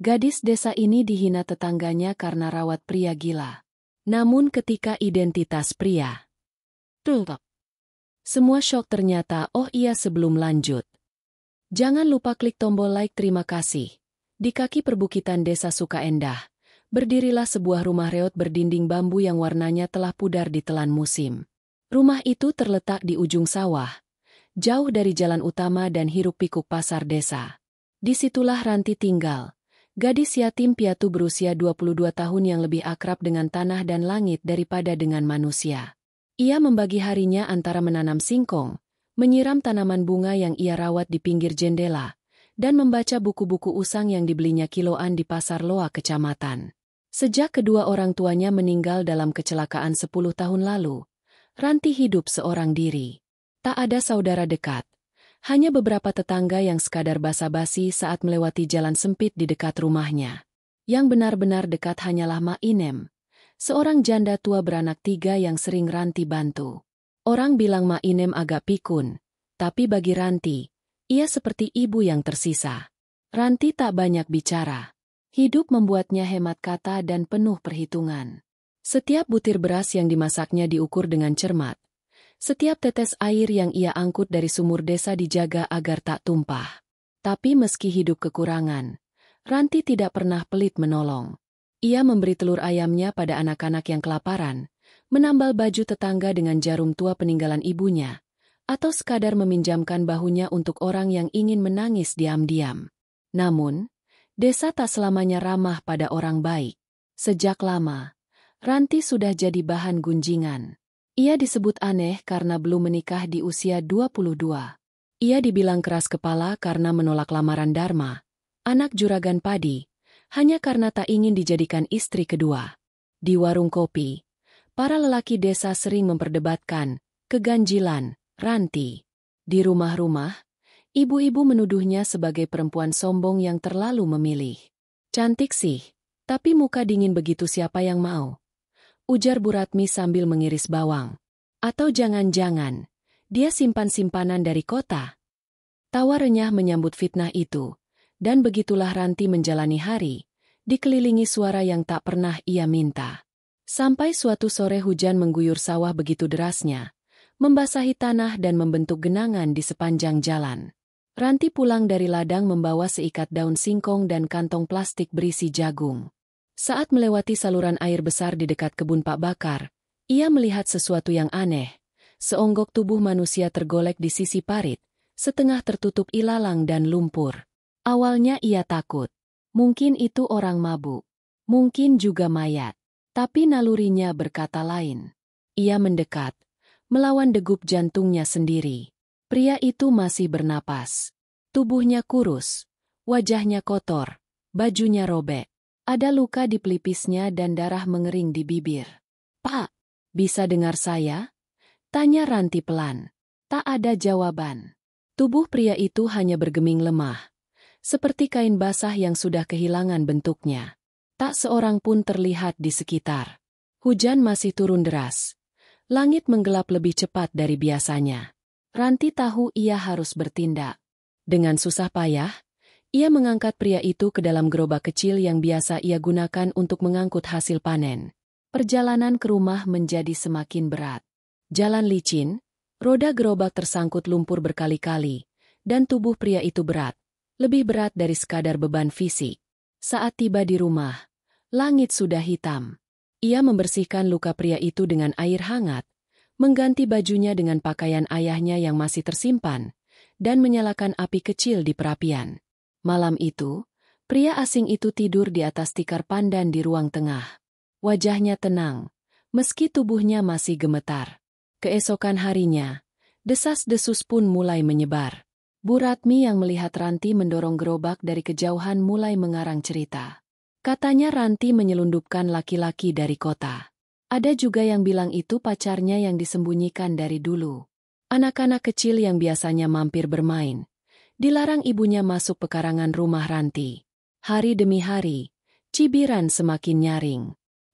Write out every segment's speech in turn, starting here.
Gadis desa ini dihina tetangganya karena rawat pria gila. Namun ketika identitas pria terungkap, semua syok ternyata. Oh iya, sebelum lanjut, jangan lupa klik tombol like. Terima kasih. Di kaki perbukitan desa Sukaendah, berdirilah sebuah rumah reot berdinding bambu yang warnanya telah pudar ditelan musim. Rumah itu terletak di ujung sawah, jauh dari jalan utama dan hiruk-pikuk pasar desa. Disitulah Ranti tinggal, gadis yatim piatu berusia 22 tahun yang lebih akrab dengan tanah dan langit daripada dengan manusia. Ia membagi harinya antara menanam singkong, menyiram tanaman bunga yang ia rawat di pinggir jendela, dan membaca buku-buku usang yang dibelinya kiloan di pasar Loa kecamatan. Sejak kedua orang tuanya meninggal dalam kecelakaan 10 tahun lalu, Ranti hidup seorang diri. Tak ada saudara dekat. Hanya beberapa tetangga yang sekadar basa-basi saat melewati jalan sempit di dekat rumahnya. Yang benar-benar dekat hanyalah Mak Inem, seorang janda tua beranak 3 yang sering Ranti bantu. Orang bilang Mak Inem agak pikun, tapi bagi Ranti, ia seperti ibu yang tersisa. Ranti tak banyak bicara. Hidup membuatnya hemat kata dan penuh perhitungan. Setiap butir beras yang dimasaknya diukur dengan cermat. Setiap tetes air yang ia angkut dari sumur desa dijaga agar tak tumpah. Tapi meski hidup kekurangan, Ranti tidak pernah pelit menolong. Ia memberi telur ayamnya pada anak-anak yang kelaparan, menambal baju tetangga dengan jarum tua peninggalan ibunya, atau sekadar meminjamkan bahunya untuk orang yang ingin menangis diam-diam. Namun, desa tak selamanya ramah pada orang baik. Sejak lama, Ranti sudah jadi bahan gunjingan. Ia disebut aneh karena belum menikah di usia 22. Ia dibilang keras kepala karena menolak lamaran Dharma, anak juragan padi, hanya karena tak ingin dijadikan istri kedua. Di warung kopi, para lelaki desa sering memperdebatkan keganjilan Ranti. Di rumah-rumah, ibu-ibu menuduhnya sebagai perempuan sombong yang terlalu memilih. Cantik sih, tapi muka dingin begitu, siapa yang mau? Ujar Bu Ratmi sambil mengiris bawang. Atau jangan-jangan, dia simpan-simpanan dari kota? Tawa renyah menyambut fitnah itu, dan begitulah Ranti menjalani hari, dikelilingi suara yang tak pernah ia minta. Sampai suatu sore hujan mengguyur sawah begitu derasnya, membasahi tanah dan membentuk genangan di sepanjang jalan. Ranti pulang dari ladang membawa seikat daun singkong dan kantong plastik berisi jagung. Saat melewati saluran air besar di dekat kebun Pak Bakar, ia melihat sesuatu yang aneh. Seonggok tubuh manusia tergolek di sisi parit, setengah tertutup ilalang dan lumpur. Awalnya ia takut. Mungkin itu orang mabuk. Mungkin juga mayat. Tapi nalurinya berkata lain. Ia mendekat, melawan degup jantungnya sendiri. Pria itu masih bernapas. Tubuhnya kurus, wajahnya kotor, bajunya robek. Ada luka di pelipisnya dan darah mengering di bibir. "Pak, bisa dengar saya?" tanya Ranti pelan. Tak ada jawaban. Tubuh pria itu hanya bergeming lemah, seperti kain basah yang sudah kehilangan bentuknya. Tak seorang pun terlihat di sekitar. Hujan masih turun deras. Langit menggelap lebih cepat dari biasanya. Ranti tahu ia harus bertindak. Dengan susah payah, ia mengangkat pria itu ke dalam gerobak kecil yang biasa ia gunakan untuk mengangkut hasil panen. Perjalanan ke rumah menjadi semakin berat. Jalan licin, roda gerobak tersangkut lumpur berkali-kali, dan tubuh pria itu berat, lebih berat dari sekadar beban fisik. Saat tiba di rumah, langit sudah hitam. Ia membersihkan luka pria itu dengan air hangat, mengganti bajunya dengan pakaian ayahnya yang masih tersimpan, dan menyalakan api kecil di perapian. Malam itu, pria asing itu tidur di atas tikar pandan di ruang tengah. Wajahnya tenang, meski tubuhnya masih gemetar. Keesokan harinya, desas-desus pun mulai menyebar. Bu Ratmi yang melihat Ranti mendorong gerobak dari kejauhan mulai mengarang cerita. Katanya Ranti menyelundupkan laki-laki dari kota. Ada juga yang bilang itu pacarnya yang disembunyikan dari dulu. Anak-anak kecil yang biasanya mampir bermain, dilarang ibunya masuk pekarangan rumah Ranti. Hari demi hari, cibiran semakin nyaring.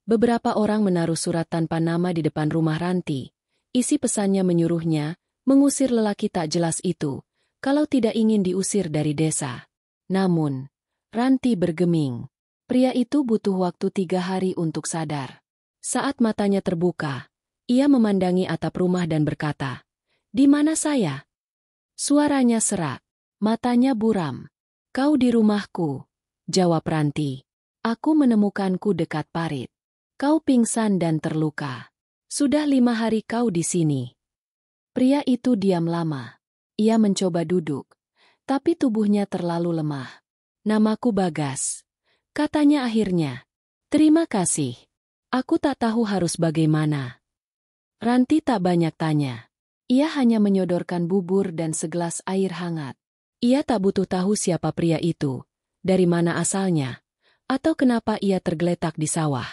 Beberapa orang menaruh surat tanpa nama di depan rumah Ranti. Isi pesannya menyuruhnya mengusir lelaki tak jelas itu, kalau tidak ingin diusir dari desa. Namun, Ranti bergeming. Pria itu butuh waktu 3 hari untuk sadar. Saat matanya terbuka, ia memandangi atap rumah dan berkata, "Di mana saya?" Suaranya serak, matanya buram. "Kau di rumahku," jawab Ranti. "Aku menemukanku dekat parit. Kau pingsan dan terluka. Sudah 5 hari kau di sini." Pria itu diam lama. Ia mencoba duduk, tapi tubuhnya terlalu lemah. "Namaku Bagas," katanya akhirnya. "Terima kasih. Aku tak tahu harus bagaimana." Ranti tak banyak tanya. Ia hanya menyodorkan bubur dan segelas air hangat. Ia tak butuh tahu siapa pria itu, dari mana asalnya, atau kenapa ia tergeletak di sawah.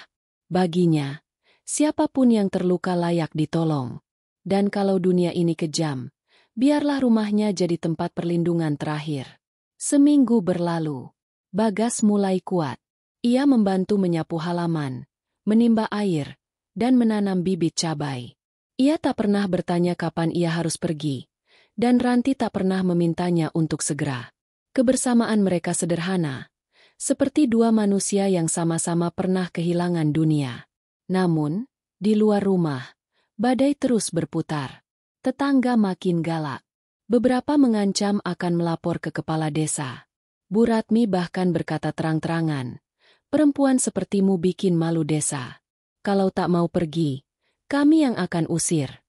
Baginya, siapapun yang terluka layak ditolong. Dan kalau dunia ini kejam, biarlah rumahnya jadi tempat perlindungan terakhir. Seminggu berlalu. Bagas mulai kuat. Ia membantu menyapu halaman, menimba air, dan menanam bibit cabai. Ia tak pernah bertanya kapan ia harus pergi, dan Ranti tak pernah memintanya untuk segera. Kebersamaan mereka sederhana, seperti dua manusia yang sama-sama pernah kehilangan dunia. Namun, di luar rumah, badai terus berputar. Tetangga makin galak. Beberapa mengancam akan melapor ke kepala desa. Bu Ratmi bahkan berkata terang-terangan, "Perempuan sepertimu bikin malu desa. Kalau tak mau pergi, kami yang akan usir."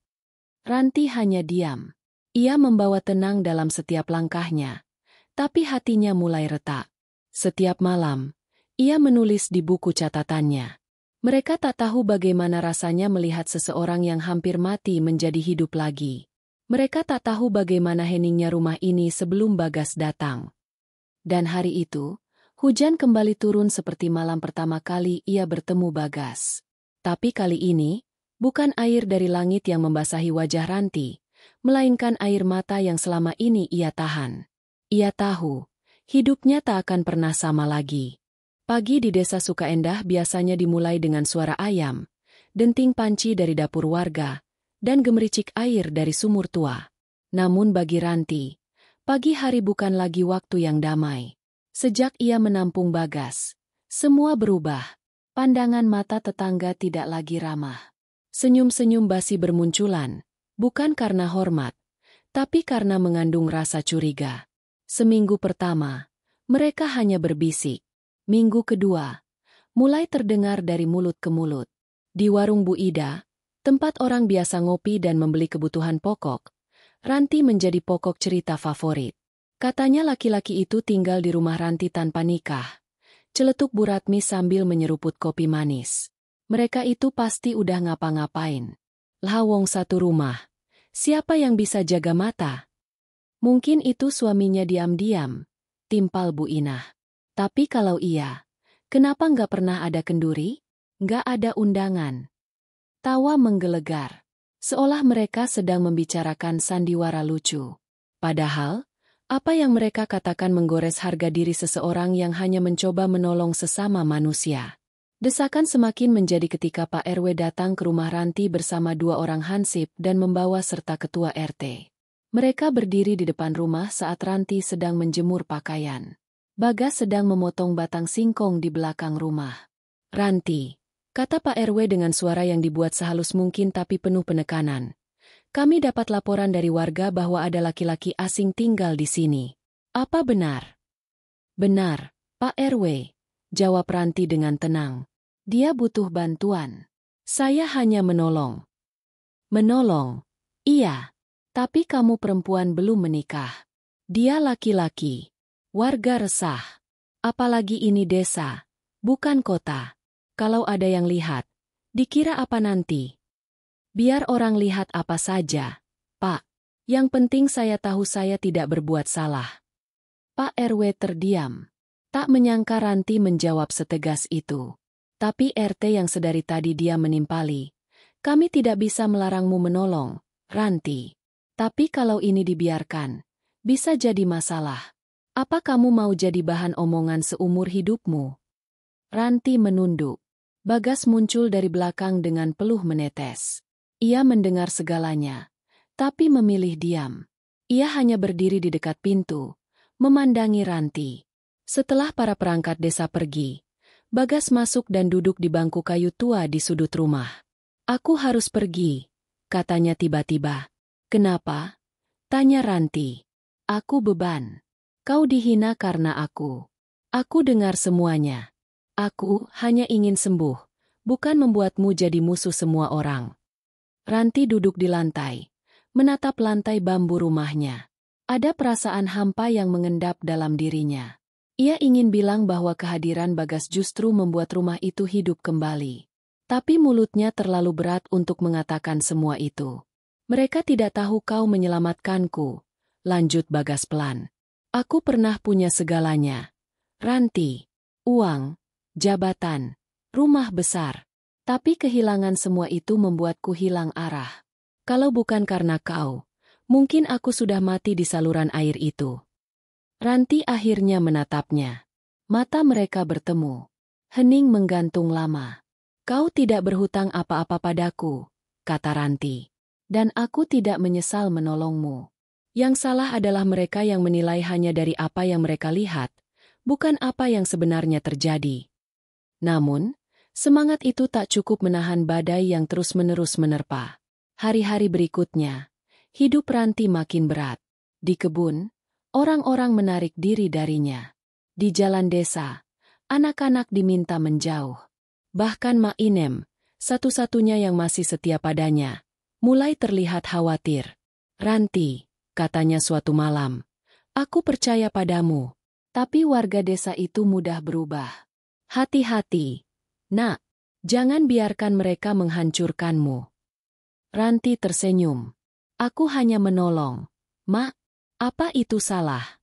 Ranti hanya diam. Ia membawa tenang dalam setiap langkahnya, tapi hatinya mulai retak. Setiap malam, ia menulis di buku catatannya. Mereka tak tahu bagaimana rasanya melihat seseorang yang hampir mati menjadi hidup lagi. Mereka tak tahu bagaimana heningnya rumah ini sebelum Bagas datang. Dan hari itu, hujan kembali turun seperti malam pertama kali ia bertemu Bagas. Tapi kali ini, bukan air dari langit yang membasahi wajah Ranti, melainkan air mata yang selama ini ia tahan. Ia tahu, hidupnya tak akan pernah sama lagi. Pagi di desa Sukaendah biasanya dimulai dengan suara ayam, denting panci dari dapur warga, dan gemericik air dari sumur tua. Namun bagi Ranti, pagi hari bukan lagi waktu yang damai. Sejak ia menampung Bagas, semua berubah. Pandangan mata tetangga tidak lagi ramah. Senyum-senyum basi bermunculan, bukan karena hormat, tapi karena mengandung rasa curiga. Seminggu pertama, mereka hanya berbisik. Minggu kedua, mulai terdengar dari mulut ke mulut. Di warung Bu Ida, tempat orang biasa ngopi dan membeli kebutuhan pokok, Ranti menjadi pokok cerita favorit. Katanya laki-laki itu tinggal di rumah Ranti tanpa nikah. Celetuk Bu Ratmi sambil menyeruput kopi manis. Mereka itu pasti udah ngapa-ngapain. Lah wong satu rumah. Siapa yang bisa jaga mata? Mungkin itu suaminya diam-diam, timpal Bu Inah. Tapi kalau iya, kenapa nggak pernah ada kenduri? Nggak ada undangan. Tawa menggelegar, seolah mereka sedang membicarakan sandiwara lucu. Padahal, apa yang mereka katakan menggores harga diri seseorang yang hanya mencoba menolong sesama manusia. Desakan semakin menjadi ketika Pak RW datang ke rumah Ranti bersama 2 orang hansip dan membawa serta ketua RT. Mereka berdiri di depan rumah saat Ranti sedang menjemur pakaian. Bagas sedang memotong batang singkong di belakang rumah. "Ranti," kata Pak RW dengan suara yang dibuat sehalus mungkin tapi penuh penekanan. "Kami dapat laporan dari warga bahwa ada laki-laki asing tinggal di sini. Apa benar?" "Benar, Pak RW," jawab Ranti dengan tenang. "Dia butuh bantuan. Saya hanya menolong." "Menolong? Iya. Tapi kamu perempuan belum menikah. Dia laki-laki." Warga resah. Apalagi ini desa, bukan kota. Kalau ada yang lihat, dikira apa nanti? "Biar orang lihat apa saja, Pak. Yang penting saya tahu saya tidak berbuat salah." Pak RW terdiam. Tak menyangka Ranti menjawab setegas itu. Tapi RT yang sedari tadi dia menimpali. "Kami tidak bisa melarangmu menolong, Ranti. Tapi kalau ini dibiarkan, bisa jadi masalah. Apa kamu mau jadi bahan omongan seumur hidupmu?" Ranti menunduk. Bagas muncul dari belakang dengan peluh menetes. Ia mendengar segalanya, tapi memilih diam. Ia hanya berdiri di dekat pintu, memandangi Ranti. Setelah para perangkat desa pergi, Bagas masuk dan duduk di bangku kayu tua di sudut rumah. Aku harus pergi, katanya tiba-tiba. Kenapa? Tanya Ranti. Aku beban. Kau dihina karena aku. Aku dengar semuanya. Aku hanya ingin sembuh, bukan membuatmu jadi musuh semua orang. Ranti duduk di lantai, menatap lantai bambu rumahnya. Ada perasaan hampa yang mengendap dalam dirinya. Ia ingin bilang bahwa kehadiran Bagas justru membuat rumah itu hidup kembali. Tapi mulutnya terlalu berat untuk mengatakan semua itu. Mereka tidak tahu kau menyelamatkanku, lanjut Bagas pelan. Aku pernah punya segalanya. Ranti, uang, jabatan, rumah besar. Tapi kehilangan semua itu membuatku hilang arah. Kalau bukan karena kau, mungkin aku sudah mati di saluran air itu. Ranti akhirnya menatapnya. Mata mereka bertemu. Hening menggantung lama. Kau tidak berhutang apa-apa padaku, kata Ranti. Dan aku tidak menyesal menolongmu. Yang salah adalah mereka yang menilai hanya dari apa yang mereka lihat, bukan apa yang sebenarnya terjadi. Namun, semangat itu tak cukup menahan badai yang terus-menerus menerpa. Hari-hari berikutnya, hidup Ranti makin berat. Di kebun, orang-orang menarik diri darinya. Di jalan desa, anak-anak diminta menjauh. Bahkan Mak Inem, satu-satunya yang masih setia padanya, mulai terlihat khawatir. Ranti, katanya suatu malam, aku percaya padamu. Tapi warga desa itu mudah berubah. Hati-hati, nak, jangan biarkan mereka menghancurkanmu. Ranti tersenyum. Aku hanya menolong. Mak, apa itu salah?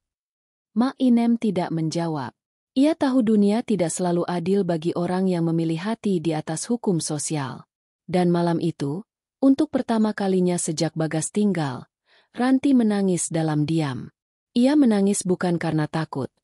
Mak Inem tidak menjawab. Ia tahu dunia tidak selalu adil bagi orang yang memilih hati di atas hukum sosial. Dan malam itu, untuk pertama kalinya sejak Bagas tinggal, Ranti menangis dalam diam. Ia menangis bukan karena takut,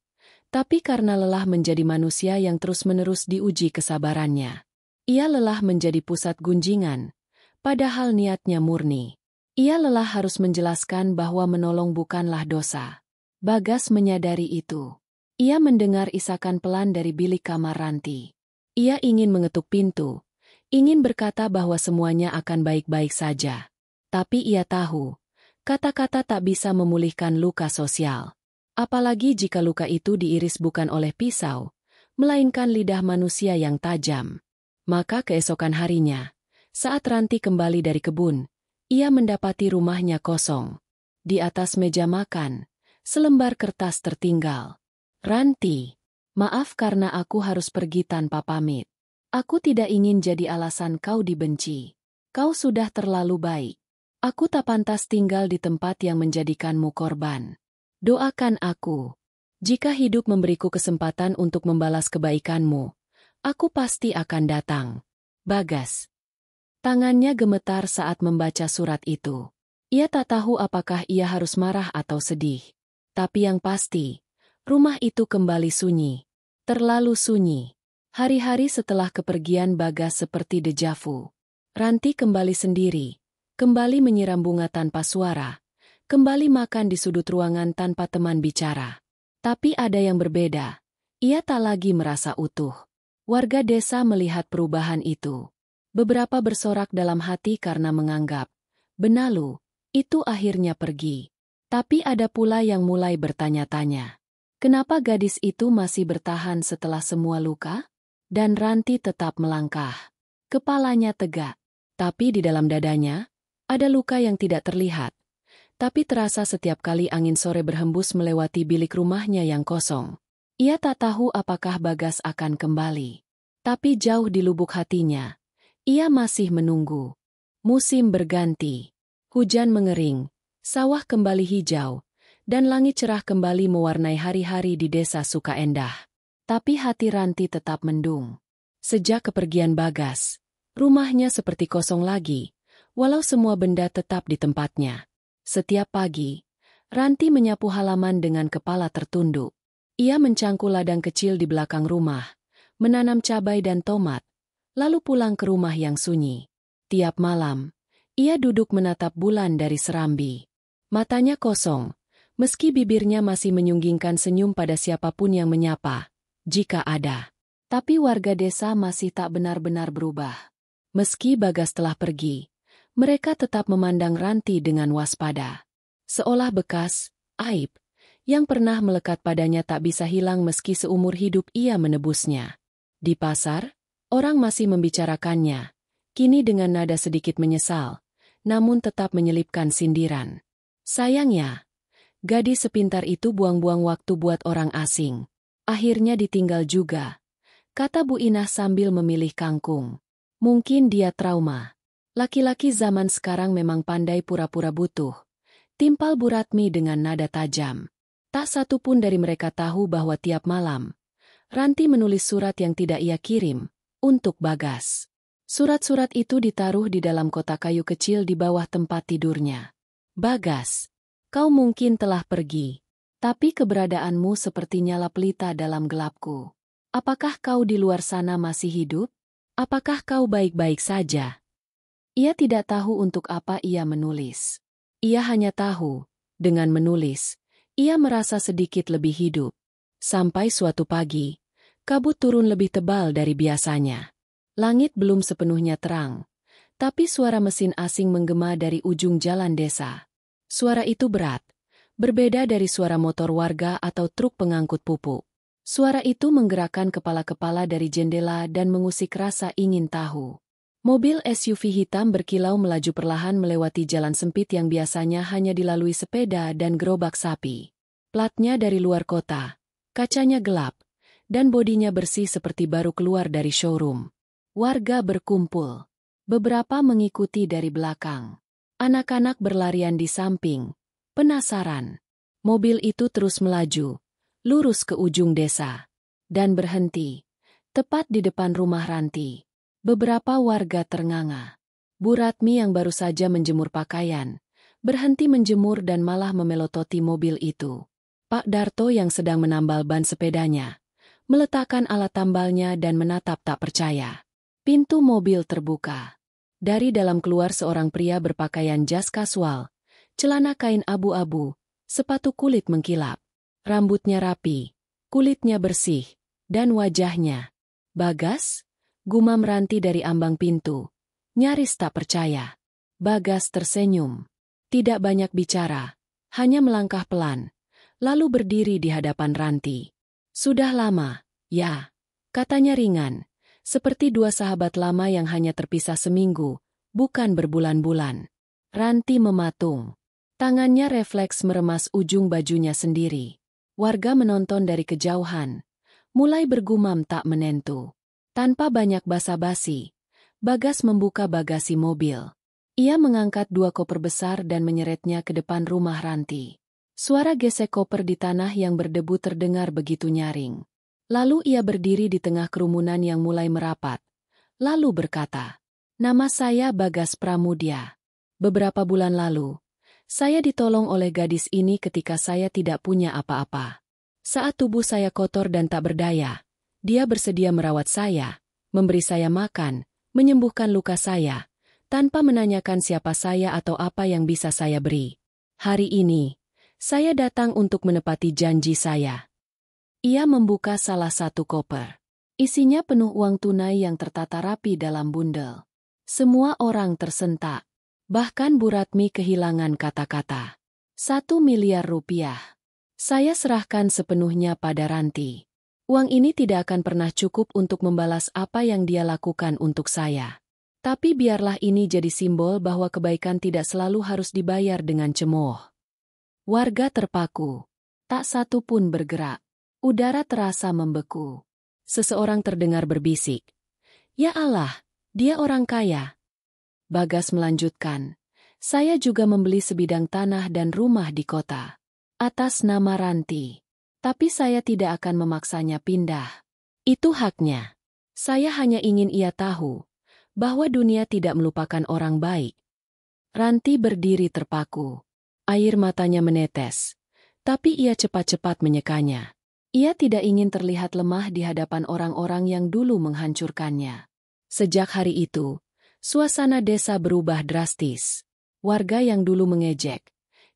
tapi karena lelah menjadi manusia yang terus-menerus diuji kesabarannya. Ia lelah menjadi pusat gunjingan, padahal niatnya murni. Ia lelah harus menjelaskan bahwa menolong bukanlah dosa. Bagas menyadari itu. Ia mendengar isakan pelan dari bilik kamar Ranti. Ia ingin mengetuk pintu, ingin berkata bahwa semuanya akan baik-baik saja. Tapi ia tahu, kata-kata tak bisa memulihkan luka sosial. Apalagi jika luka itu diiris bukan oleh pisau, melainkan lidah manusia yang tajam. Maka keesokan harinya, saat Ranti kembali dari kebun, ia mendapati rumahnya kosong. Di atas meja makan, selembar kertas tertinggal. Ranti, maaf karena aku harus pergi tanpa pamit. Aku tidak ingin jadi alasan kau dibenci. Kau sudah terlalu baik. Aku tak pantas tinggal di tempat yang menjadikanmu korban. Doakan aku. Jika hidup memberiku kesempatan untuk membalas kebaikanmu, aku pasti akan datang. Bagas. Tangannya gemetar saat membaca surat itu. Ia tak tahu apakah ia harus marah atau sedih. Tapi yang pasti, rumah itu kembali sunyi. Terlalu sunyi. Hari-hari setelah kepergian Bagas seperti dejavu. Ranti kembali sendiri, kembali menyiram bunga tanpa suara, kembali makan di sudut ruangan tanpa teman bicara. Tapi ada yang berbeda. Ia tak lagi merasa utuh. Warga desa melihat perubahan itu. Beberapa bersorak dalam hati karena menganggap, benalu, itu akhirnya pergi. Tapi ada pula yang mulai bertanya-tanya. Kenapa gadis itu masih bertahan setelah semua luka? Dan Ranti tetap melangkah. Kepalanya tegak. Tapi di dalam dadanya, ada luka yang tidak terlihat. Tapi terasa setiap kali angin sore berhembus melewati bilik rumahnya yang kosong. Ia tak tahu apakah Bagas akan kembali. Tapi jauh di lubuk hatinya, ia masih menunggu. Musim berganti. Hujan mengering, sawah kembali hijau, dan langit cerah kembali mewarnai hari-hari di desa Sukaendah. Tapi hati Ranti tetap mendung. Sejak kepergian Bagas, rumahnya seperti kosong lagi, walau semua benda tetap di tempatnya. Setiap pagi, Ranti menyapu halaman dengan kepala tertunduk. Ia mencangkul ladang kecil di belakang rumah, menanam cabai dan tomat, lalu pulang ke rumah yang sunyi. Tiap malam, ia duduk menatap bulan dari serambi. Matanya kosong, Meski bibirnya masih menyunggingkan senyum pada siapapun yang menyapa, jika ada. Tapi warga desa masih tak benar-benar berubah. Meski Bagas telah pergi, mereka tetap memandang Ranti dengan waspada. Seolah bekas, aib, yang pernah melekat padanya tak bisa hilang meski seumur hidup ia menebusnya. Di pasar, orang masih membicarakannya, kini dengan nada sedikit menyesal, namun tetap menyelipkan sindiran. Sayangnya, gadis sepintar itu buang-buang waktu buat orang asing. Akhirnya ditinggal juga, kata Bu Inah sambil memilih kangkung. Mungkin dia trauma. Laki-laki zaman sekarang memang pandai pura-pura butuh, timpal Bu Ratmi dengan nada tajam. Tak satu pun dari mereka tahu bahwa tiap malam, Ranti menulis surat yang tidak ia kirim, untuk Bagas. Surat-surat itu ditaruh di dalam kotak kayu kecil di bawah tempat tidurnya. Bagas, kau mungkin telah pergi, tapi keberadaanmu seperti nyala pelita dalam gelapku. Apakah kau di luar sana masih hidup? Apakah kau baik-baik saja? Ia tidak tahu untuk apa ia menulis. Ia hanya tahu, dengan menulis, ia merasa sedikit lebih hidup. Sampai suatu pagi, kabut turun lebih tebal dari biasanya. Langit belum sepenuhnya terang, tapi suara mesin asing menggema dari ujung jalan desa. Suara itu berat, berbeda dari suara motor warga atau truk pengangkut pupuk. Suara itu menggerakkan kepala-kepala dari jendela dan mengusik rasa ingin tahu. Mobil SUV hitam berkilau melaju perlahan melewati jalan sempit yang biasanya hanya dilalui sepeda dan gerobak sapi. Platnya dari luar kota, kacanya gelap, dan bodinya bersih seperti baru keluar dari showroom. Warga berkumpul. Beberapa mengikuti dari belakang. Anak-anak berlarian di samping. Penasaran. Mobil itu terus melaju, lurus ke ujung desa, dan berhenti, tepat di depan rumah Ranti. Beberapa warga ternganga. Bu Ratmi yang baru saja menjemur pakaian, berhenti menjemur dan malah memelototi mobil itu. Pak Darto yang sedang menambal ban sepedanya, meletakkan alat tambalnya dan menatap tak percaya. Pintu mobil terbuka. Dari dalam keluar seorang pria berpakaian jas kasual, celana kain abu-abu, sepatu kulit mengkilap. Rambutnya rapi, kulitnya bersih, dan wajahnya. Bagas? Gumam Ranti dari ambang pintu. Nyaris tak percaya. Bagas tersenyum. Tidak banyak bicara, hanya melangkah pelan, lalu berdiri di hadapan Ranti. Sudah lama, ya, katanya ringan. Seperti dua sahabat lama yang hanya terpisah seminggu, bukan berbulan-bulan. Ranti mematung. Tangannya refleks meremas ujung bajunya sendiri. Warga menonton dari kejauhan, mulai bergumam tak menentu. Tanpa banyak basa-basi, Bagas membuka bagasi mobil. Ia mengangkat dua koper besar dan menyeretnya ke depan rumah Ranti. Suara gesek koper di tanah yang berdebu terdengar begitu nyaring. Lalu ia berdiri di tengah kerumunan yang mulai merapat. Lalu berkata, "Nama saya Bagas Pramudia. Beberapa bulan lalu, saya ditolong oleh gadis ini ketika saya tidak punya apa-apa. Saat tubuh saya kotor dan tak berdaya, dia bersedia merawat saya, memberi saya makan, menyembuhkan luka saya, tanpa menanyakan siapa saya atau apa yang bisa saya beri. Hari ini, saya datang untuk menepati janji saya." Ia membuka salah satu koper. Isinya penuh uang tunai yang tertata rapi dalam bundel. Semua orang tersentak. Bahkan Bu Ratmi kehilangan kata-kata. 1 miliar rupiah. Saya serahkan sepenuhnya pada Ranti. Uang ini tidak akan pernah cukup untuk membalas apa yang dia lakukan untuk saya. Tapi biarlah ini jadi simbol bahwa kebaikan tidak selalu harus dibayar dengan cemooh. Warga terpaku. Tak satu pun bergerak. Udara terasa membeku. Seseorang terdengar berbisik. "Ya Allah, dia orang kaya." Bagas melanjutkan, "Saya juga membeli sebidang tanah dan rumah di kota. Atas nama Ranti. Tapi saya tidak akan memaksanya pindah. Itu haknya. Saya hanya ingin ia tahu bahwa dunia tidak melupakan orang baik." Ranti berdiri terpaku. Air matanya menetes. Tapi ia cepat-cepat menyekanya. Ia tidak ingin terlihat lemah di hadapan orang-orang yang dulu menghancurkannya. Sejak hari itu, suasana desa berubah drastis. Warga yang dulu mengejek,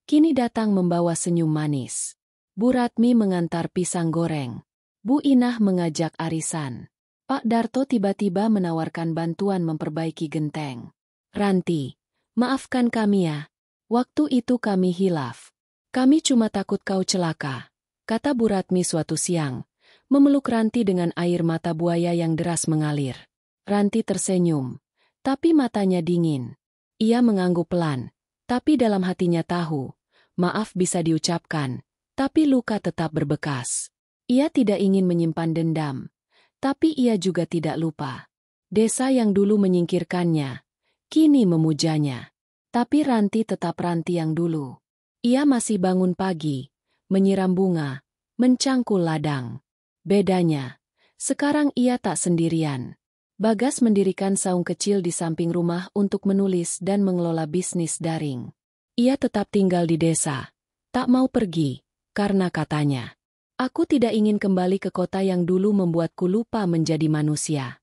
kini datang membawa senyum manis. Bu Ratmi mengantar pisang goreng. Bu Inah mengajak arisan. Pak Darto tiba-tiba menawarkan bantuan memperbaiki genteng. Ranti, maafkan kami ya. Waktu itu kami hilaf. Kami cuma takut kau celaka, kata Bu Ratmi suatu siang, memeluk Ranti dengan air mata buaya yang deras mengalir. Ranti tersenyum, tapi matanya dingin. Ia mengangguk pelan, tapi dalam hatinya tahu, maaf bisa diucapkan, tapi luka tetap berbekas. Ia tidak ingin menyimpan dendam, tapi ia juga tidak lupa. Desa yang dulu menyingkirkannya, kini memujanya. Tapi Ranti tetap Ranti yang dulu. Ia masih bangun pagi, menyiram bunga, mencangkul ladang. Bedanya, sekarang ia tak sendirian. Bagas mendirikan saung kecil di samping rumah untuk menulis dan mengelola bisnis daring. Ia tetap tinggal di desa, tak mau pergi, karena katanya, aku tidak ingin kembali ke kota yang dulu membuatku lupa menjadi manusia.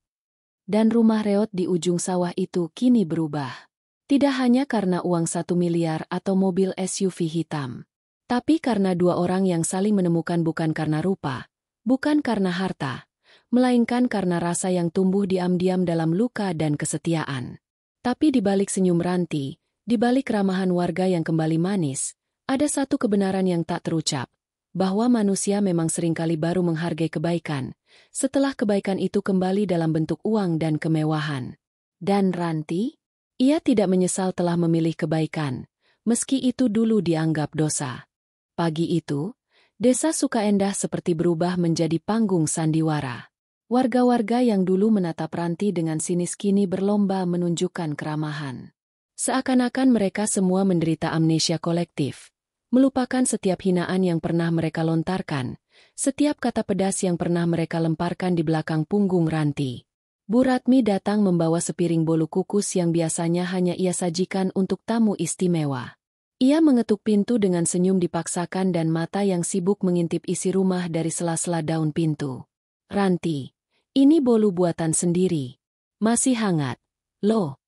Dan rumah reot di ujung sawah itu kini berubah. Tidak hanya karena uang 1 miliar atau mobil SUV hitam. Tapi karena dua orang yang saling menemukan bukan karena rupa, bukan karena harta, melainkan karena rasa yang tumbuh diam-diam dalam luka dan kesetiaan. Tapi di balik senyum Ranti, di balik keramahan warga yang kembali manis, ada satu kebenaran yang tak terucap, bahwa manusia memang seringkali baru menghargai kebaikan, setelah kebaikan itu kembali dalam bentuk uang dan kemewahan. Dan Ranti? Ia tidak menyesal telah memilih kebaikan, meski itu dulu dianggap dosa. Pagi itu, desa Sukaendah seperti berubah menjadi panggung sandiwara. Warga-warga yang dulu menatap Ranti dengan sinis kini berlomba menunjukkan keramahan. Seakan-akan mereka semua menderita amnesia kolektif, melupakan setiap hinaan yang pernah mereka lontarkan, setiap kata pedas yang pernah mereka lemparkan di belakang punggung Ranti. Bu Ratmi datang membawa sepiring bolu kukus yang biasanya hanya ia sajikan untuk tamu istimewa. Ia mengetuk pintu dengan senyum dipaksakan dan mata yang sibuk mengintip isi rumah dari sela-sela daun pintu. Ranti, ini bolu buatan sendiri. Masih hangat. Loh,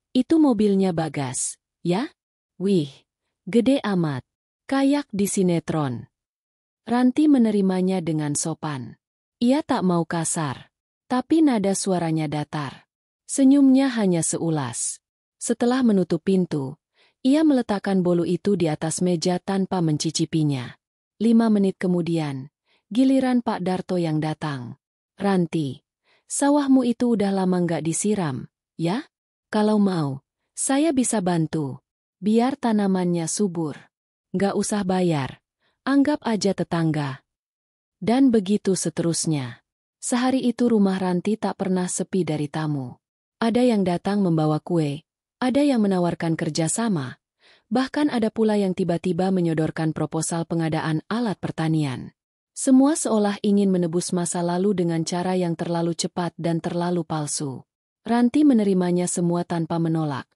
itu mobilnya Bagas, ya? Wih, gede amat. Kayak di sinetron. Ranti menerimanya dengan sopan. Ia tak mau kasar. Tapi nada suaranya datar. Senyumnya hanya seulas. Setelah menutup pintu, ia meletakkan bolu itu di atas meja tanpa mencicipinya. 5 menit kemudian, giliran Pak Darto yang datang. Ranti, sawahmu itu udah lama nggak disiram, ya? Kalau mau, saya bisa bantu. Biar tanamannya subur. Nggak usah bayar. Anggap aja tetangga. Dan begitu seterusnya. Sehari itu rumah Ranti tak pernah sepi dari tamu. Ada yang datang membawa kue, ada yang menawarkan kerjasama, bahkan ada pula yang tiba-tiba menyodorkan proposal pengadaan alat pertanian. Semua seolah ingin menebus masa lalu dengan cara yang terlalu cepat dan terlalu palsu. Ranti menerimanya semua tanpa menolak,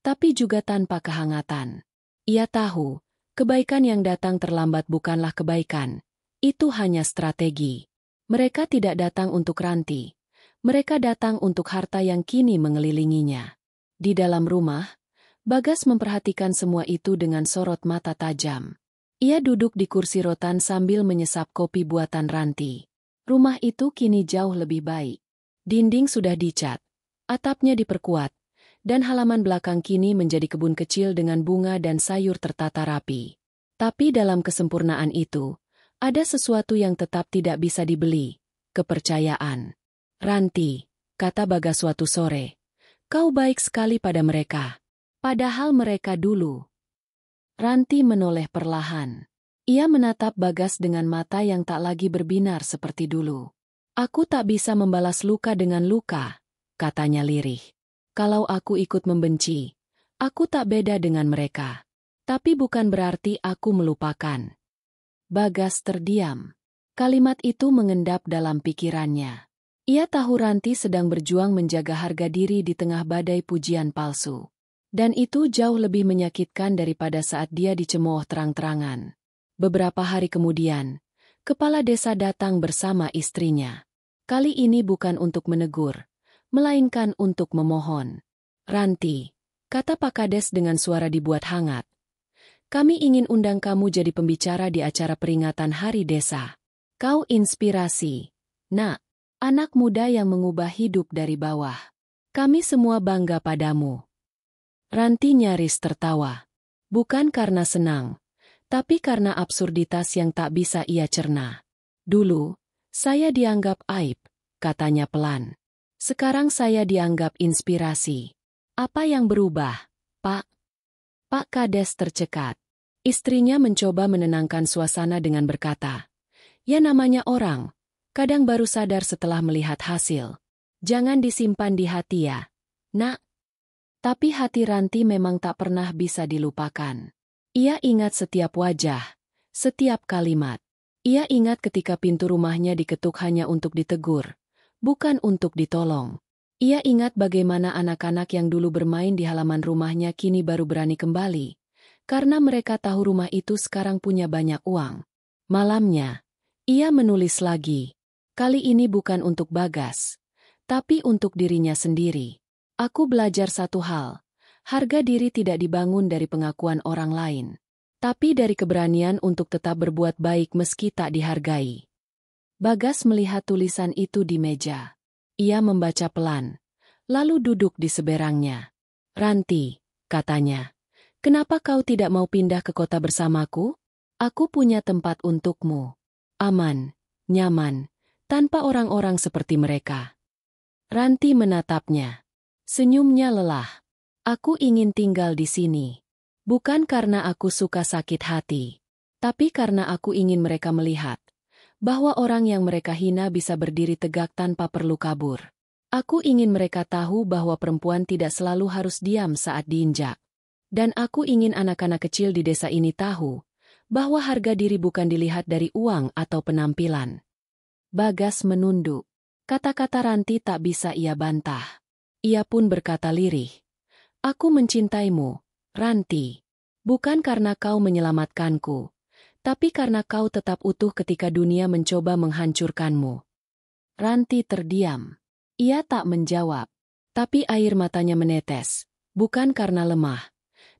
tapi juga tanpa kehangatan. Ia tahu, kebaikan yang datang terlambat bukanlah kebaikan, itu hanya strategi. Mereka tidak datang untuk Ranti. Mereka datang untuk harta yang kini mengelilinginya. Di dalam rumah, Bagas memperhatikan semua itu dengan sorot mata tajam. Ia duduk di kursi rotan sambil menyesap kopi buatan Ranti. Rumah itu kini jauh lebih baik. Dinding sudah dicat, atapnya diperkuat, dan halaman belakang kini menjadi kebun kecil dengan bunga dan sayur tertata rapi. Tapi dalam kesempurnaan itu, ada sesuatu yang tetap tidak bisa dibeli, kepercayaan. Ranti, kata Bagas suatu sore, kau baik sekali pada mereka. Padahal mereka dulu. Ranti menoleh perlahan. Ia menatap Bagas dengan mata yang tak lagi berbinar seperti dulu. Aku tak bisa membalas luka dengan luka, katanya lirih. Kalau aku ikut membenci, aku tak beda dengan mereka. Tapi bukan berarti aku melupakan. Bagas terdiam. Kalimat itu mengendap dalam pikirannya. Ia tahu Ranti sedang berjuang menjaga harga diri di tengah badai pujian palsu. Dan itu jauh lebih menyakitkan daripada saat dia dicemooh terang-terangan. Beberapa hari kemudian, kepala desa datang bersama istrinya. Kali ini bukan untuk menegur, melainkan untuk memohon. Ranti, kata Pak Kades dengan suara dibuat hangat. Kami ingin undang kamu jadi pembicara di acara peringatan Hari Desa. Kau inspirasi. Nak, anak muda yang mengubah hidup dari bawah. Kami semua bangga padamu. Ranti nyaris tertawa. Bukan karena senang, tapi karena absurditas yang tak bisa ia cerna. Dulu, saya dianggap aib, katanya pelan. Sekarang saya dianggap inspirasi. Apa yang berubah, Pak? Pak Kades tercekat. Istrinya mencoba menenangkan suasana dengan berkata, ya namanya orang, kadang baru sadar setelah melihat hasil. Jangan disimpan di hati ya, Nak. Tapi hati Ranti memang tak pernah bisa dilupakan. Ia ingat setiap wajah, setiap kalimat. Ia ingat ketika pintu rumahnya diketuk hanya untuk ditegur, bukan untuk ditolong. Ia ingat bagaimana anak-anak yang dulu bermain di halaman rumahnya kini baru berani kembali, karena mereka tahu rumah itu sekarang punya banyak uang. Malamnya, ia menulis lagi. Kali ini bukan untuk Bagas, tapi untuk dirinya sendiri. Aku belajar satu hal, harga diri tidak dibangun dari pengakuan orang lain, tapi dari keberanian untuk tetap berbuat baik meski tak dihargai. Bagas melihat tulisan itu di meja. Ia membaca pelan, lalu duduk di seberangnya. Ranti, katanya, kenapa kau tidak mau pindah ke kota bersamaku? Aku punya tempat untukmu. Aman, nyaman, tanpa orang-orang seperti mereka. Ranti menatapnya. Senyumnya lelah. Aku ingin tinggal di sini. Bukan karena aku suka sakit hati, tapi karena aku ingin mereka melihat bahwa orang yang mereka hina bisa berdiri tegak tanpa perlu kabur. Aku ingin mereka tahu bahwa perempuan tidak selalu harus diam saat diinjak. Dan aku ingin anak-anak kecil di desa ini tahu bahwa harga diri bukan dilihat dari uang atau penampilan. Bagas menunduk. Kata-kata Ranti tak bisa ia bantah. Ia pun berkata lirih. Aku mencintaimu, Ranti. Bukan karena kau menyelamatkanku, tapi karena kau tetap utuh ketika dunia mencoba menghancurkanmu. Ranti terdiam. Ia tak menjawab, tapi air matanya menetes, bukan karena lemah,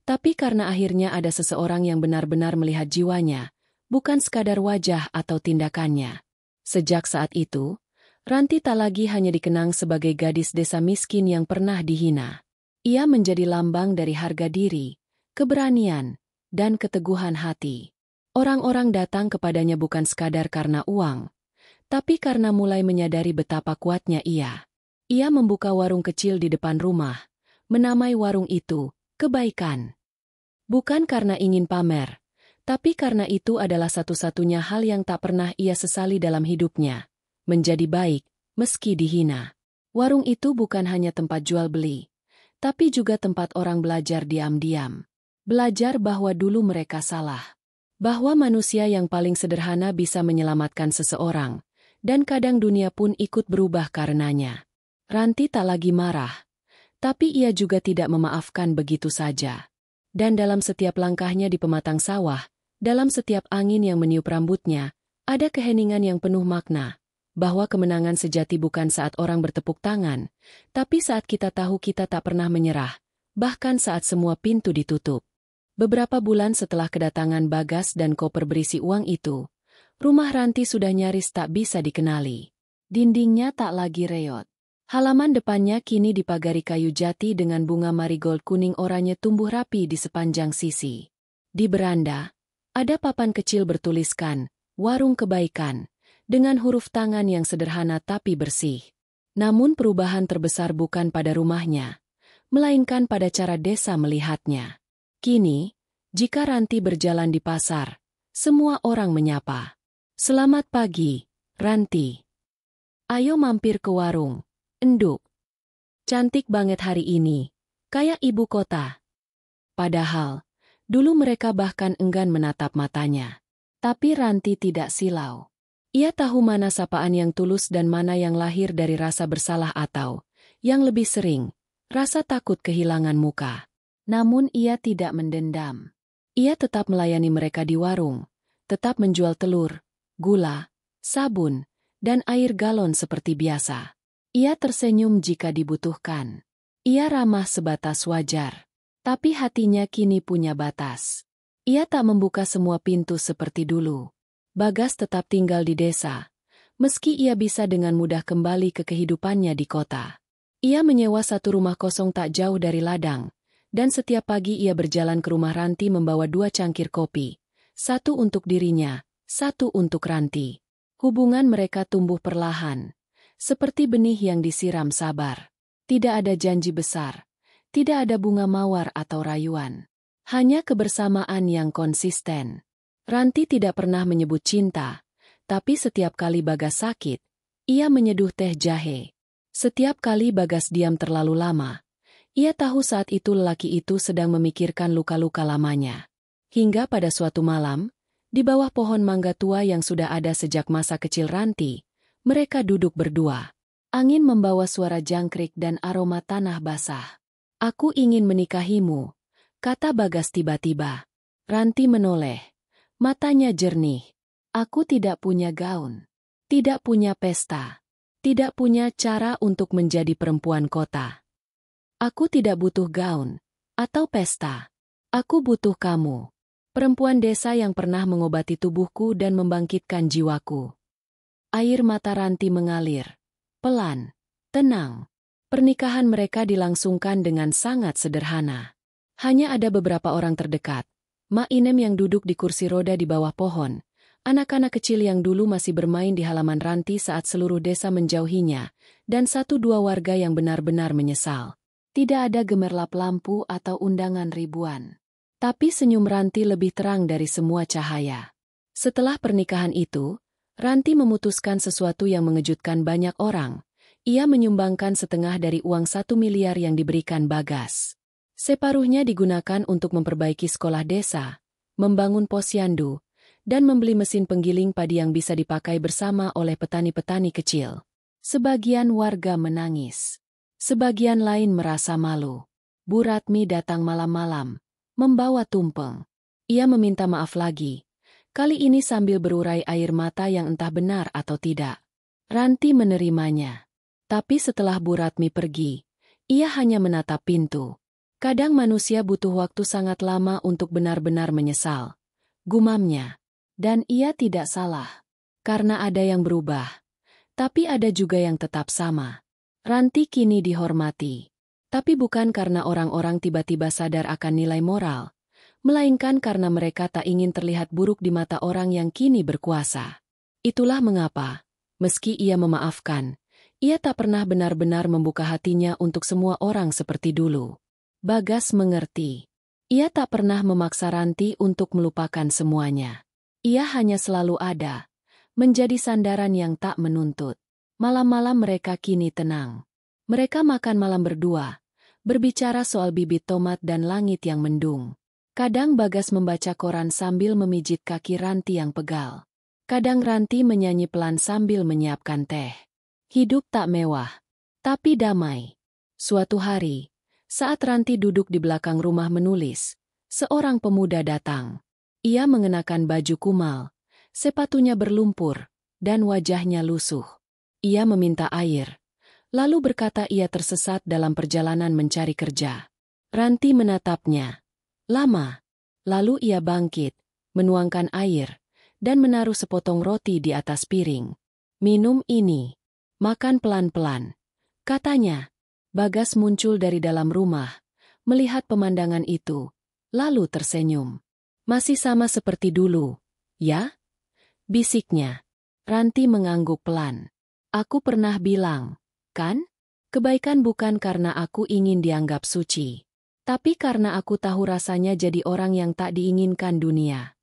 tapi karena akhirnya ada seseorang yang benar-benar melihat jiwanya, bukan sekadar wajah atau tindakannya. Sejak saat itu, Ranti tak lagi hanya dikenang sebagai gadis desa miskin yang pernah dihina. Ia menjadi lambang dari harga diri, keberanian, dan keteguhan hati. Orang-orang datang kepadanya bukan sekadar karena uang, tapi karena mulai menyadari betapa kuatnya ia. Ia membuka warung kecil di depan rumah, menamai warung itu kebaikan. Bukan karena ingin pamer, tapi karena itu adalah satu-satunya hal yang tak pernah ia sesali dalam hidupnya. Menjadi baik, meski dihina. Warung itu bukan hanya tempat jual beli, tapi juga tempat orang belajar diam-diam. Belajar bahwa dulu mereka salah. Bahwa manusia yang paling sederhana bisa menyelamatkan seseorang, dan kadang dunia pun ikut berubah karenanya. Ranti tak lagi marah, tapi ia juga tidak memaafkan begitu saja. Dan dalam setiap langkahnya di pematang sawah, dalam setiap angin yang meniup rambutnya, ada keheningan yang penuh makna, bahwa kemenangan sejati bukan saat orang bertepuk tangan, tapi saat kita tahu kita tak pernah menyerah, bahkan saat semua pintu ditutup. Beberapa bulan setelah kedatangan Bagas dan koper berisi uang itu, rumah Ranti sudah nyaris tak bisa dikenali. Dindingnya tak lagi reot. Halaman depannya kini dipagari kayu jati dengan bunga marigold kuning oranye tumbuh rapi di sepanjang sisi. Di beranda, ada papan kecil bertuliskan, Warung Kebaikan, dengan huruf tangan yang sederhana tapi bersih. Namun perubahan terbesar bukan pada rumahnya, melainkan pada cara desa melihatnya. Kini, jika Ranti berjalan di pasar, semua orang menyapa. Selamat pagi, Ranti. Ayo mampir ke warung, enduk. Cantik banget hari ini, kayak ibu kota. Padahal, dulu mereka bahkan enggan menatap matanya. Tapi Ranti tidak silau. Ia tahu mana sapaan yang tulus dan mana yang lahir dari rasa bersalah atau, yang lebih sering, rasa takut kehilangan muka. Namun ia tidak mendendam. Ia tetap melayani mereka di warung, tetap menjual telur, gula, sabun, dan air galon seperti biasa. Ia tersenyum jika dibutuhkan. Ia ramah sebatas wajar. Tapi hatinya kini punya batas. Ia tak membuka semua pintu seperti dulu. Bagas tetap tinggal di desa, meski ia bisa dengan mudah kembali ke kehidupannya di kota. Ia menyewa satu rumah kosong tak jauh dari ladang, dan setiap pagi ia berjalan ke rumah Ranti membawa 2 cangkir kopi, satu untuk dirinya, satu untuk Ranti. Hubungan mereka tumbuh perlahan, seperti benih yang disiram sabar. Tidak ada janji besar, tidak ada bunga mawar atau rayuan. Hanya kebersamaan yang konsisten. Ranti tidak pernah menyebut cinta, tapi setiap kali Bagas sakit, ia menyeduh teh jahe. Setiap kali Bagas diam terlalu lama, ia tahu saat itu lelaki itu sedang memikirkan luka-luka lamanya. Hingga pada suatu malam, di bawah pohon mangga tua yang sudah ada sejak masa kecil Ranti, mereka duduk berdua. Angin membawa suara jangkrik dan aroma tanah basah. "Aku ingin menikahimu," kata Bagas tiba-tiba. Ranti menoleh. Matanya jernih. "Aku tidak punya gaun. Tidak punya pesta. Tidak punya cara untuk menjadi perempuan kota. Aku tidak butuh gaun atau pesta. Aku butuh kamu. Perempuan desa yang pernah mengobati tubuhku dan membangkitkan jiwaku." Air mata Ranti mengalir. Pelan, tenang. Pernikahan mereka dilangsungkan dengan sangat sederhana. Hanya ada beberapa orang terdekat. Mak Inem yang duduk di kursi roda di bawah pohon, anak-anak kecil yang dulu masih bermain di halaman Ranti saat seluruh desa menjauhinya, dan 1-2 warga yang benar-benar menyesal. Tidak ada gemerlap lampu atau undangan ribuan. Tapi senyum Ranti lebih terang dari semua cahaya. Setelah pernikahan itu, Ranti memutuskan sesuatu yang mengejutkan banyak orang. Ia menyumbangkan setengah dari uang 1 miliar yang diberikan Bagas. Separuhnya digunakan untuk memperbaiki sekolah desa, membangun posyandu, dan membeli mesin penggiling padi yang bisa dipakai bersama oleh petani-petani kecil. Sebagian warga menangis. Sebagian lain merasa malu. Bu Ratmi datang malam-malam, membawa tumpeng. Ia meminta maaf lagi, kali ini sambil berurai air mata yang entah benar atau tidak. Ranti menerimanya. Tapi setelah Bu Ratmi pergi, ia hanya menatap pintu. "Kadang manusia butuh waktu sangat lama untuk benar-benar menyesal," gumamnya. Dan ia tidak salah. Karena ada yang berubah. Tapi ada juga yang tetap sama. Ranti kini dihormati. Tapi bukan karena orang-orang tiba-tiba sadar akan nilai moral, melainkan karena mereka tak ingin terlihat buruk di mata orang yang kini berkuasa. Itulah mengapa, meski ia memaafkan, ia tak pernah benar-benar membuka hatinya untuk semua orang seperti dulu. Bagas mengerti. Ia tak pernah memaksa Ranti untuk melupakan semuanya. Ia hanya selalu ada, menjadi sandaran yang tak menuntut. Malam-malam mereka kini tenang. Mereka makan malam berdua, berbicara soal bibit tomat dan langit yang mendung. Kadang Bagas membaca koran sambil memijit kaki Ranti yang pegal. Kadang Ranti menyanyi pelan sambil menyiapkan teh. Hidup tak mewah, tapi damai. Suatu hari, saat Ranti duduk di belakang rumah menulis, seorang pemuda datang. Ia mengenakan baju kumal, sepatunya berlumpur, dan wajahnya lusuh. Ia meminta air, lalu berkata ia tersesat dalam perjalanan mencari kerja. Ranti menatapnya lama, lalu ia bangkit, menuangkan air, dan menaruh sepotong roti di atas piring. "Minum ini. Makan pelan-pelan," katanya. Bagas muncul dari dalam rumah, melihat pemandangan itu, lalu tersenyum. "Masih sama seperti dulu, ya?" bisiknya. Ranti mengangguk pelan. "Aku pernah bilang, kan? Kebaikan bukan karena aku ingin dianggap suci, tapi karena aku tahu rasanya jadi orang yang tak diinginkan dunia."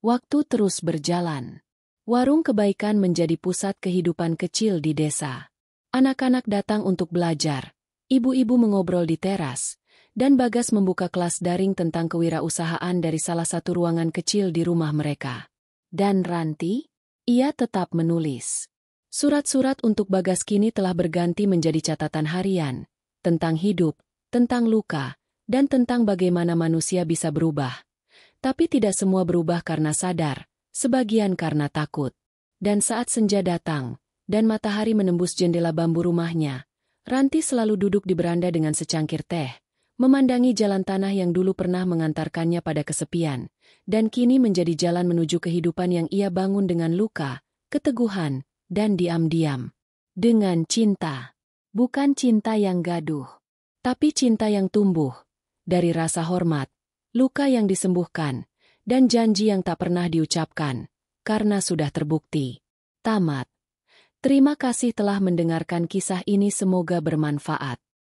Waktu terus berjalan. Warung kebaikan menjadi pusat kehidupan kecil di desa. Anak-anak datang untuk belajar. Ibu-ibu mengobrol di teras, dan Bagas membuka kelas daring tentang kewirausahaan dari salah satu ruangan kecil di rumah mereka. Dan Ranti? Ia tetap menulis. Surat-surat untuk Bagas kini telah berganti menjadi catatan harian, tentang hidup, tentang luka, dan tentang bagaimana manusia bisa berubah. Tapi tidak semua berubah karena sadar, sebagian karena takut. Dan saat senja datang, dan matahari menembus jendela bambu rumahnya, Ranti selalu duduk di beranda dengan secangkir teh, Memandangi jalan tanah yang dulu pernah mengantarkannya pada kesepian, dan kini menjadi jalan menuju kehidupan yang ia bangun dengan luka, keteguhan, dan diam-diam. Dengan cinta. Bukan cinta yang gaduh, tapi cinta yang tumbuh, dari rasa hormat, luka yang disembuhkan, dan janji yang tak pernah diucapkan, karena sudah terbukti. Tamat. Terima kasih telah mendengarkan kisah ini, semoga bermanfaat.